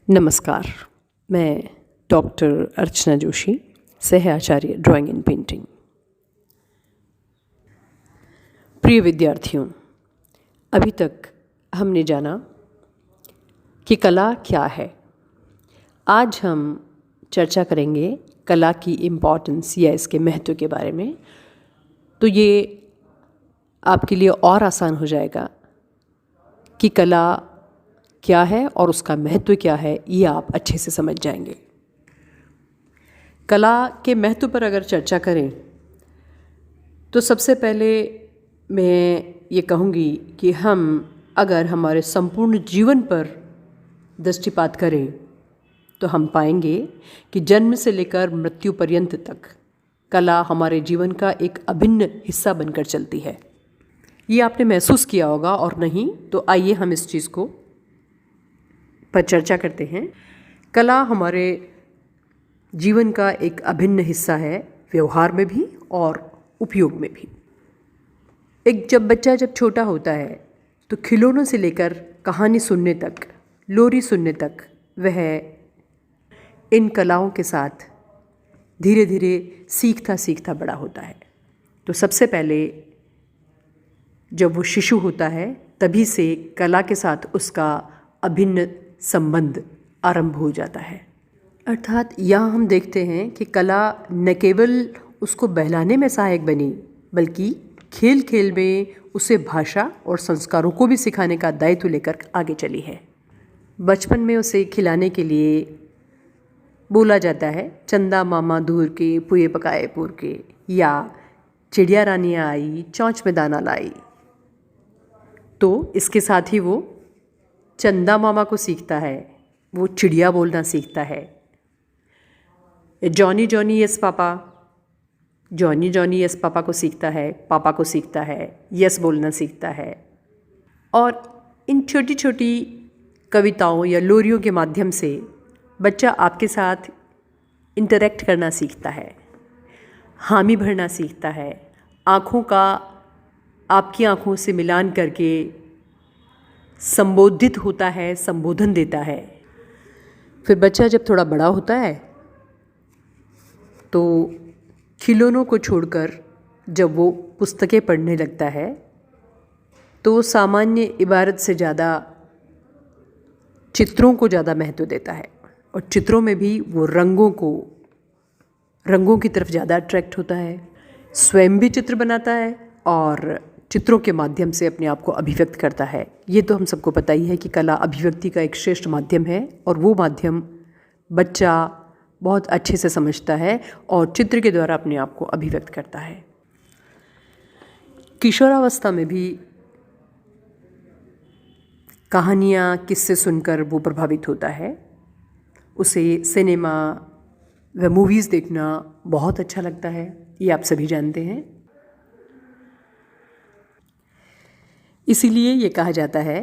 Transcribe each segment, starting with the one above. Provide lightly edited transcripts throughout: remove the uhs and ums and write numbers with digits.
नमस्कार, मैं डॉक्टर अर्चना जोशी, सह आचार्य ड्राइंग एंड पेंटिंग। प्रिय विद्यार्थियों, अभी तक हमने जाना कि कला क्या है। आज हम चर्चा करेंगे कला की इम्पोर्टेंस या इसके महत्व के बारे में। तो ये आपके लिए और आसान हो जाएगा कि कला क्या है और उसका महत्व क्या है, ये आप अच्छे से समझ जाएंगे। कला के महत्व पर अगर चर्चा करें तो सबसे पहले मैं ये कहूँगी कि हम अगर हमारे संपूर्ण जीवन पर दृष्टिपात करें तो हम पाएंगे कि जन्म से लेकर मृत्यु पर्यंत तक कला हमारे जीवन का एक अभिन्न हिस्सा बनकर चलती है। ये आपने महसूस किया होगा, और नहीं तो आइए हम इस चीज़ को पर चर्चा करते हैं। कला हमारे जीवन का एक अभिन्न हिस्सा है, व्यवहार में भी और उपयोग में भी। जब बच्चा छोटा होता है तो खिलौनों से लेकर कहानी सुनने तक, लोरी सुनने तक वह इन कलाओं के साथ धीरे धीरे सीखता सीखता बड़ा होता है। तो सबसे पहले जब वो शिशु होता है तभी से कला के साथ उसका अभिन्न संबंध आरंभ हो जाता है। अर्थात यहाँ हम देखते हैं कि कला न केवल उसको बहलाने में सहायक बनी, बल्कि खेल खेल में उसे भाषा और संस्कारों को भी सिखाने का दायित्व लेकर आगे चली है। बचपन में उसे खिलाने के लिए बोला जाता है, चंदा मामा दूर के पुए पकाए पूर के, या चिड़िया रानियाँ आई चौंच में दाना लाई। तो इसके साथ ही वो चंदा मामा को सीखता है, वो चिड़िया बोलना सीखता है। Johnny Johnny yes papa, Johnny Johnny yes papa को सीखता है, पापा को सीखता है, यस बोलना सीखता है। और इन छोटी छोटी कविताओं या लोरियों के माध्यम से बच्चा आपके साथ इंटरेक्ट करना सीखता है, हामी भरना सीखता है, आँखों का आपकी आँखों से मिलान करके संबोधित होता है, संबोधन देता है। फिर बच्चा जब थोड़ा बड़ा होता है तो खिलौनों को छोड़कर जब वो पुस्तकें पढ़ने लगता है तो सामान्य इबारत से ज़्यादा चित्रों को ज़्यादा महत्व देता है, और चित्रों में भी वो रंगों की तरफ ज़्यादा अट्रैक्ट होता है। स्वयं भी चित्र बनाता है और चित्रों के माध्यम से अपने आप को अभिव्यक्त करता है। ये तो हम सबको पता ही है कि कला अभिव्यक्ति का एक श्रेष्ठ माध्यम है, और वो माध्यम बच्चा बहुत अच्छे से समझता है और चित्र के द्वारा अपने आप को अभिव्यक्त करता है। किशोरावस्था में भी कहानियाँ, किस्से सुनकर वो प्रभावित होता है। उसे सिनेमा व मूवीज़ देखना बहुत अच्छा लगता है, ये आप सभी जानते हैं। इसीलिए ये कहा जाता है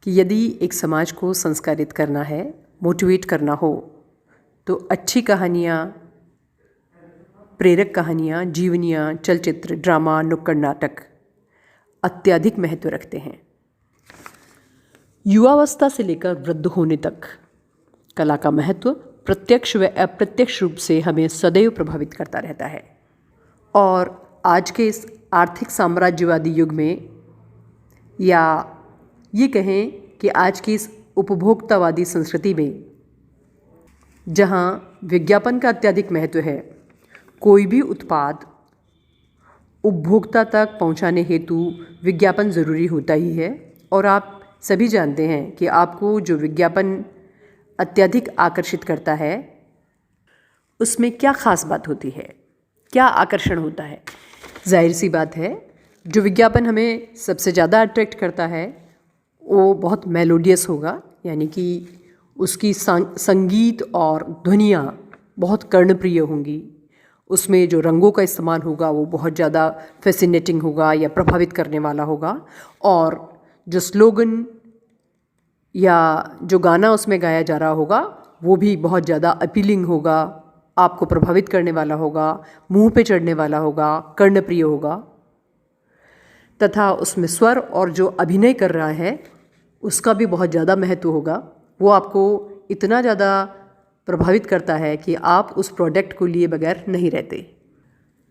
कि यदि एक समाज को संस्कारित करना है, मोटिवेट करना हो, तो अच्छी कहानियाँ, प्रेरक कहानियाँ, जीवनियाँ, चलचित्र, ड्रामा, नुक्कड़ नाटक अत्यधिक महत्व रखते हैं। युवावस्था से लेकर वृद्ध होने तक कला का महत्व प्रत्यक्ष व अप्रत्यक्ष रूप से हमें सदैव प्रभावित करता रहता है। और आज के इस आर्थिक साम्राज्यवादी युग में, या ये कहें कि आज की इस उपभोक्तावादी संस्कृति में, जहाँ विज्ञापन का अत्यधिक महत्व है, कोई भी उत्पाद उपभोक्ता तक पहुँचाने हेतु विज्ञापन ज़रूरी होता ही है। और आप सभी जानते हैं कि आपको जो विज्ञापन अत्यधिक आकर्षित करता है उसमें क्या ख़ास बात होती है, क्या आकर्षण होता है। जाहिर सी बात है, जो विज्ञापन हमें सबसे ज़्यादा अट्रैक्ट करता है वो बहुत मेलोडियस होगा, यानी कि उसकी संगीत और ध्वनियाँ बहुत कर्णप्रिय होंगी। उसमें जो रंगों का इस्तेमाल होगा वो बहुत ज़्यादा फैसिनेटिंग होगा या प्रभावित करने वाला होगा। और जो स्लोगन या जो गाना उसमें गाया जा रहा होगा वो भी बहुत ज़्यादा अपीलिंग होगा, आपको प्रभावित करने वाला होगा, मुंह पे चढ़ने वाला होगा, कर्णप्रिय होगा। तथा उसमें स्वर और जो अभिनय कर रहा है उसका भी बहुत ज़्यादा महत्व होगा। वो आपको इतना ज़्यादा प्रभावित करता है कि आप उस प्रोडक्ट को लिए बगैर नहीं रहते।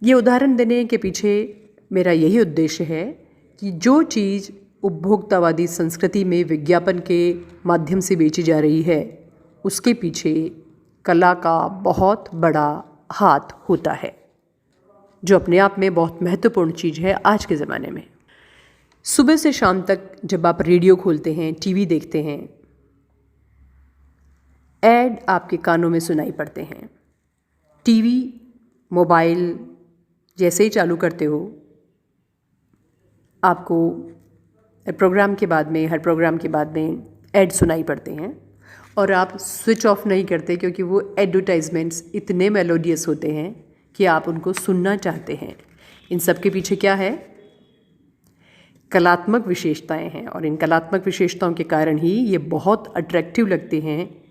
ये उदाहरण देने के पीछे मेरा यही उद्देश्य है कि जो चीज़ उपभोक्तावादी संस्कृति में विज्ञापन के माध्यम से बेची जा रही है उसके पीछे कला का बहुत बड़ा हाथ होता है, जो अपने आप में बहुत महत्वपूर्ण चीज़ है आज के ज़माने में। सुबह से शाम तक जब आप रेडियो खोलते हैं, टीवी देखते हैं, ऐड आपके कानों में सुनाई पड़ते हैं। टीवी, मोबाइल जैसे ही चालू करते हो, आपको हर प्रोग्राम के बाद में ऐड सुनाई पड़ते हैं और आप स्विच ऑफ नहीं करते, क्योंकि वो एडवर्टाइजमेंट्स इतने मेलोडियस होते हैं कि आप उनको सुनना चाहते हैं। इन सब के पीछे क्या है? कलात्मक विशेषताएं हैं, और इन कलात्मक विशेषताओं के कारण ही ये बहुत अट्रैक्टिव लगते हैं।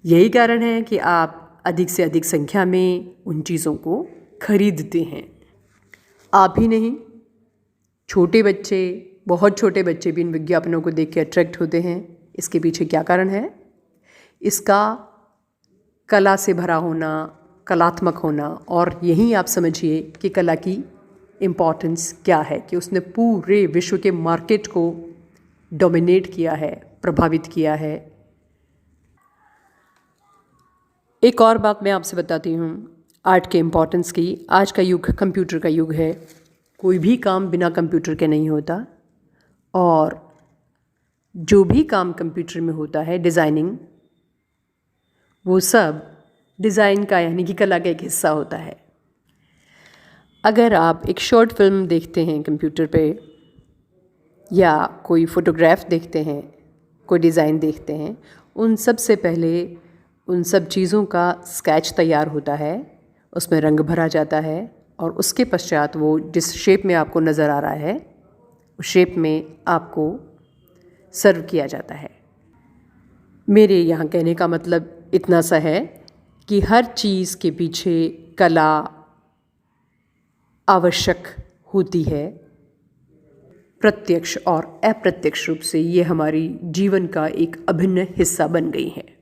यही कारण है कि आप अधिक से अधिक संख्या में उन चीज़ों को खरीदते हैं। आप ही नहीं, छोटे बच्चे, बहुत छोटे बच्चे भी इन विज्ञापनों को देख के अट्रैक्ट होते हैं। इसके पीछे क्या कारण है? इसका कला से भरा होना, कलात्मक होना, और यही आप समझिए कि कला की इम्पॉर्टेंस क्या है, कि उसने पूरे विश्व के मार्केट को डोमिनेट किया है, प्रभावित किया है। एक और बात मैं आपसे बताती हूँ आर्ट के इम्पॉर्टेंस की। आज का युग कंप्यूटर का युग है, कोई भी काम बिना कंप्यूटर के नहीं होता, और जो भी काम कंप्यूटर में होता है, डिज़ाइनिंग, वो सब डिज़ाइन का यानी कि कला का एक हिस्सा होता है। अगर आप एक शॉर्ट फिल्म देखते हैं कंप्यूटर पे, या कोई फ़ोटोग्राफ देखते हैं, कोई डिज़ाइन देखते हैं, उन सब से पहले उन सब चीज़ों का स्केच तैयार होता है, उसमें रंग भरा जाता है, और उसके पश्चात वो जिस शेप में आपको नज़र आ रहा है उस शेप में आपको सर्व किया जाता है। मेरे यहाँ कहने का मतलब इतना सा है कि हर चीज़ के पीछे कला आवश्यक होती है। प्रत्यक्ष और अप्रत्यक्ष रूप से ये हमारी जीवन का एक अभिन्न हिस्सा बन गई है।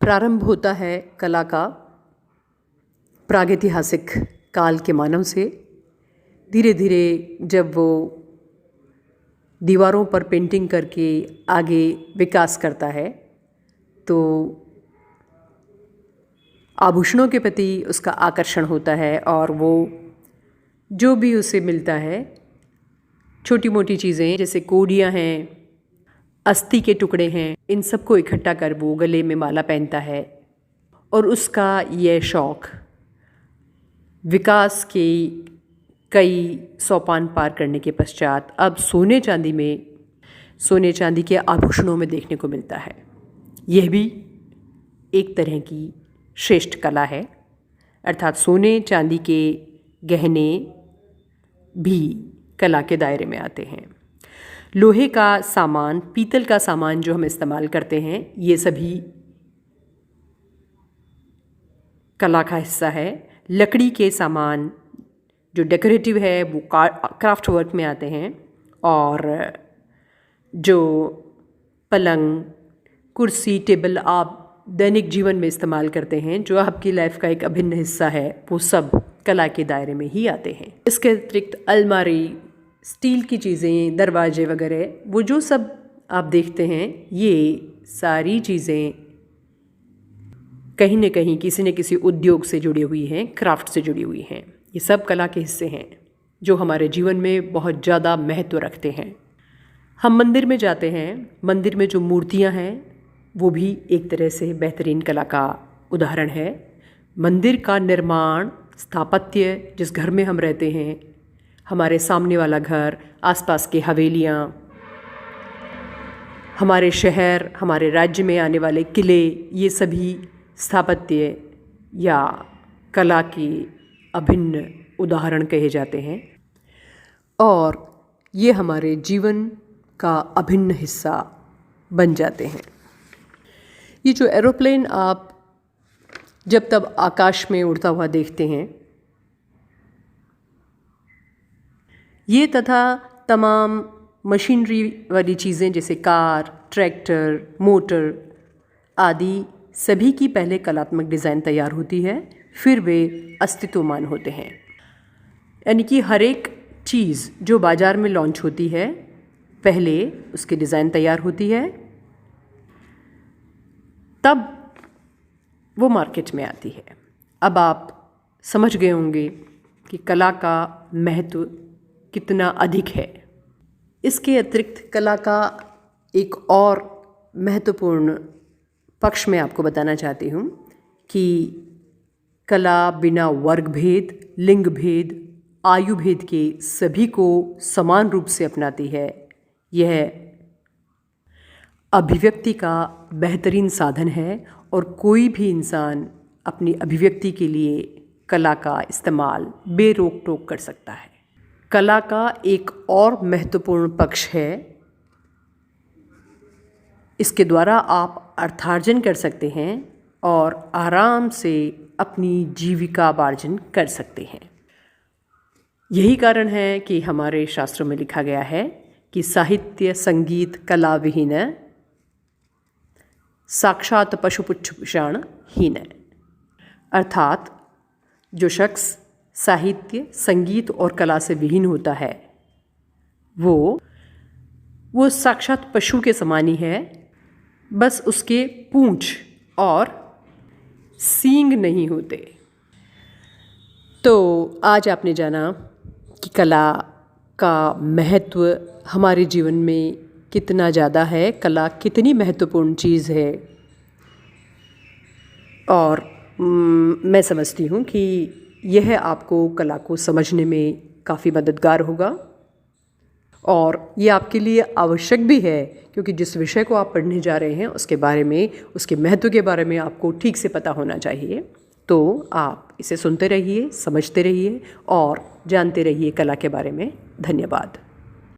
प्रारंभ होता है कला का प्रागैतिहासिक काल के मानव से। धीरे धीरे जब वो दीवारों पर पेंटिंग करके आगे विकास करता है, तो आभूषणों के प्रति उसका आकर्षण होता है, और वो जो भी उसे मिलता है, छोटी मोटी चीज़ें जैसे कोड़ियाँ हैं, अस्थि के टुकड़े हैं, इन सबको इकट्ठा कर वो गले में माला पहनता है। और उसका यह शौक़ विकास के कई सोपान पार करने के पश्चात अब सोने चांदी के आभूषणों में देखने को मिलता है। यह भी एक तरह की श्रेष्ठ कला है, अर्थात सोने चांदी के गहने भी कला के दायरे में आते हैं। लोहे का सामान, पीतल का सामान जो हम इस्तेमाल करते हैं, ये सभी कला का हिस्सा है। लकड़ी के सामान जो डेकोरेटिव है वो क्राफ्ट वर्क में आते हैं, और जो पलंग, कुर्सी, टेबल आप दैनिक जीवन में इस्तेमाल करते हैं, जो आपकी लाइफ का एक अभिन्न हिस्सा है, वो सब कला के दायरे में ही आते हैं। इसके अतिरिक्त अलमारी, स्टील की चीज़ें, दरवाजे वगैरह, वो जो सब आप देखते हैं, ये सारी चीज़ें कहीं न कहीं किसी न किसी उद्योग से जुड़ी हुई हैं, क्राफ्ट से जुड़ी हुई हैं। ये सब कला के हिस्से हैं जो हमारे जीवन में बहुत ज़्यादा महत्व रखते हैं। हम मंदिर में जाते हैं, मंदिर में जो मूर्तियाँ हैं वो भी एक तरह से बेहतरीन कला का उदाहरण है। मंदिर का निर्माण, स्थापत्य, जिस घर में हम रहते हैं, हमारे सामने वाला घर, आसपास की हवेलियाँ, हमारे शहर, हमारे राज्य में आने वाले किले, ये सभी स्थापत्य या कला की अभिन्न उदाहरण कहे जाते हैं, और ये हमारे जीवन का अभिन्न हिस्सा बन जाते हैं। ये जो एरोप्लेन आप जब तब आकाश में उड़ता हुआ देखते हैं, ये तथा तमाम मशीनरी वाली चीज़ें जैसे कार, ट्रैक्टर, मोटर आदि सभी की पहले कलात्मक डिज़ाइन तैयार होती है, फिर वे अस्तित्वमान होते हैं। यानी कि हर एक चीज़ जो बाज़ार में लॉन्च होती है, पहले उसकी डिज़ाइन तैयार होती है, तब वो मार्केट में आती है। अब आप समझ गए होंगे कि कला का महत्व कितना अधिक है। इसके अतिरिक्त कला का एक और महत्वपूर्ण पक्ष मैं आपको बताना चाहती हूँ कि कला बिना वर्ग भेद, लिंग भेद, आयु भेद के सभी को समान रूप से अपनाती है। यह अभिव्यक्ति का बेहतरीन साधन है और कोई भी इंसान अपनी अभिव्यक्ति के लिए कला का इस्तेमाल बेरोक टोक कर सकता है। कला का एक और महत्वपूर्ण पक्ष है, इसके द्वारा आप अर्थार्जन कर सकते हैं और आराम से अपनी जीविकापार्जन कर सकते हैं। यही कारण है कि हमारे शास्त्रों में लिखा गया है कि साहित्य संगीत कला विहीन साक्षात पशुपुच्छुषाण हीन। अर्थात जो शख्स साहित्य संगीत और कला से विहीन होता है वो साक्षात पशु के समान ही है, बस उसके पूंछ और सींग नहीं होते। तो आज आपने जाना कि कला का महत्व हमारे जीवन में कितना ज़्यादा है, कला कितनी महत्वपूर्ण चीज़ है। और मैं समझती हूँ कि यह आपको कला को समझने में काफ़ी मददगार होगा और ये आपके लिए आवश्यक भी है, क्योंकि जिस विषय को आप पढ़ने जा रहे हैं उसके बारे में, उसके महत्व के बारे में आपको ठीक से पता होना चाहिए। तो आप इसे सुनते रहिए, समझते रहिए और जानते रहिए कला के बारे में। धन्यवाद।